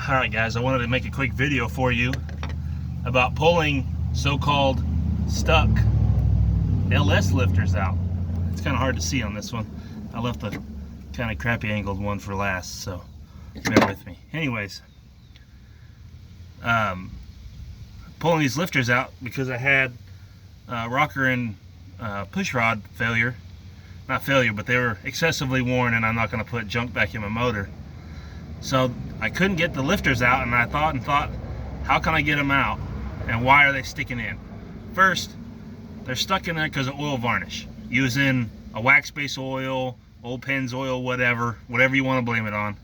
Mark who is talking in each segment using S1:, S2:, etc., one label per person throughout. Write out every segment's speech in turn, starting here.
S1: Alright guys, I wanted to make a quick video for you about pulling so-called stuck LS lifters out. It's kind of hard to see on this one. I left the kind of crappy angled one for last, so bear with me. Anyways, pulling these lifters out because I had rocker and push rod failure. Not failure, but they were excessively worn, and I'm not going to put junk back in my motor. So I couldn't get the lifters out, and I thought, how can I get them out? And why are they sticking in? First, they're stuck in there because of oil varnish. Using a wax base oil, old Penn's oil, whatever you want to blame it on.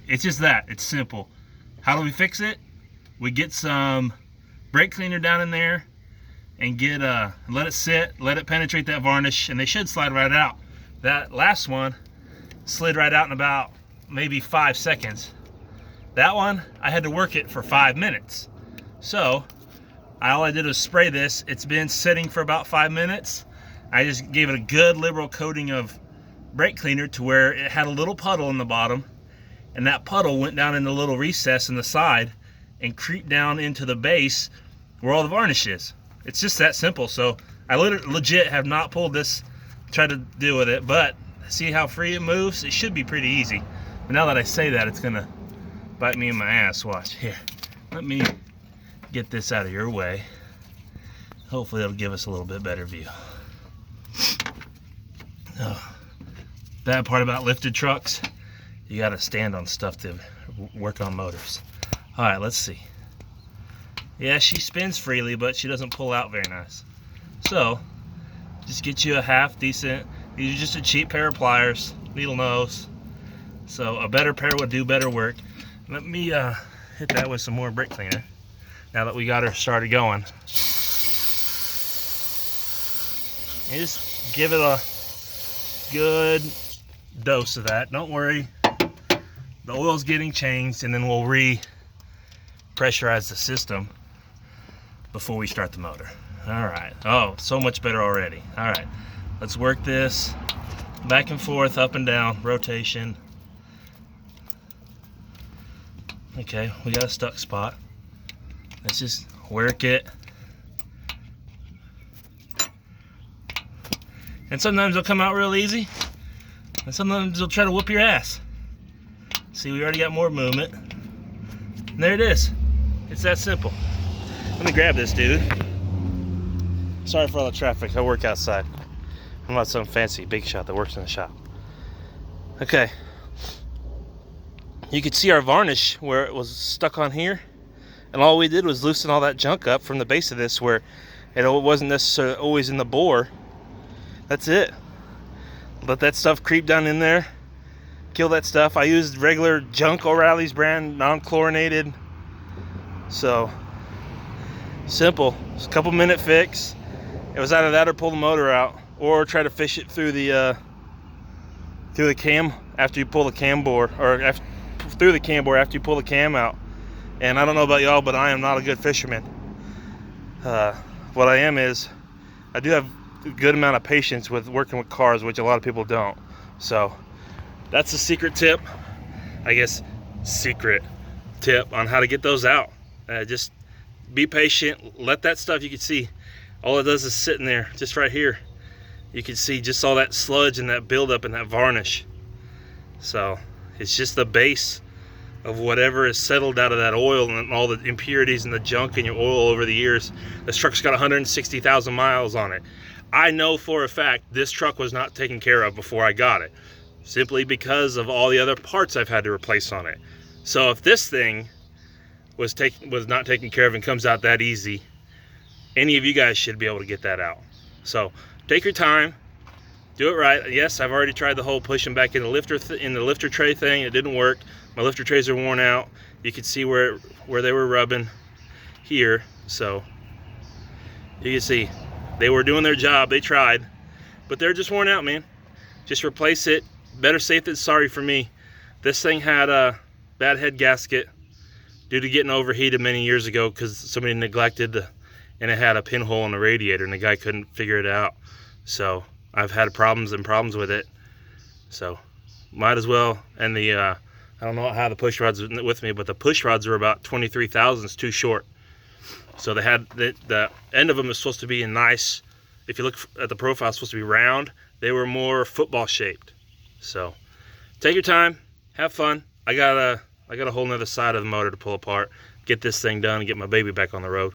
S1: It's just that. It's simple. How do we fix it? We get some brake cleaner down in there and let it sit, let it penetrate that varnish, and they should slide right out. That last one slid right out in about maybe 5 seconds. That one, I had to work it for 5 minutes. So all I did was spray this. It's been sitting for about 5 minutes. I just gave it a good liberal coating of brake cleaner to where it had a little puddle in the bottom, and that puddle went down in the little recess in the side and creeped down into the base where all the varnish is. It's just that simple. So I legit have not pulled this, tried to deal with it, but see how free it moves? It should be pretty easy. But now that I say that, it's gonna bite me in my ass. Watch here. Let me get this out of your way. Hopefully it'll give us a little bit better view. Bad part about lifted trucks, you gotta stand on stuff to work on motors. All right, let's see. Yeah, she spins freely, but she doesn't pull out very nice. So just get you a half decent. These are just a cheap pair of pliers, needle nose. So a better pair would do better work. Let me hit that with some more brake cleaner now that we got her started going. And just give it a good dose of that. Don't worry, the oil's getting changed, and then we'll re-pressurize the system before we start the motor. All right. Oh, so much better already. All right, let's work this back and forth, up and down, rotation. Okay, we got a stuck spot. Let's just work it. And sometimes they'll come out real easy, and sometimes they'll try to whoop your ass. See, we already got more movement. And there it is. It's that simple. Let me grab this, dude. Sorry for all the traffic. I work outside. I'm not some fancy big shot that works in the shop. Okay. You could see our varnish where it was stuck on here, and all we did was loosen all that junk up from the base of this where it wasn't necessarily always in the bore. That's it. Let that stuff creep down in there, kill that stuff. I used regular junk O'Reilly's brand, non-chlorinated. So simple. It's a couple minute fix. It was either that or pull the motor out, or try to fish it through the cam after you pull the cam bore, or through the cam bore after you pull the cam out. And I don't know about y'all, but I am not a good fisherman. What I am is, I do have a good amount of patience with working with cars, which a lot of people don't. So that's a secret tip, I guess, secret tip on how to get those out. Just be patient. Let that stuff, you can see, all it does is sit in there, just right here. You can see just all that sludge and that buildup and that varnish. So it's just the base of whatever is settled out of that oil and all the impurities and the junk in your oil over the years. This truck's got 160,000 miles on it. I know for a fact this truck was not taken care of before I got it, simply because of all the other parts I've had to replace on it. So if this thing was not taken care of and comes out that easy, any of you guys should be able to get that out. So take your time, do it right. Yes, I've already tried the whole pushing back in the lifter tray thing. It didn't work. My lifter trays are worn out. You can see where they were rubbing here. So you can see they were doing their job. They tried, but they're just worn out, man. Just replace it. Better safe than sorry for me. This thing had a bad head gasket due to getting overheated many years ago because somebody neglected and it had a pinhole in the radiator, and the guy couldn't figure it out. So I've had problems with it. So might as well. And the I don't know how the push rods are with me, but the push rods are about 23 thousandths too short. So they had the end of them is supposed to be a nice, if you look at the profile, it's supposed to be round. They were more football shaped. So take your time, have fun. I got a whole nother side of the motor to pull apart, get this thing done and get my baby back on the road.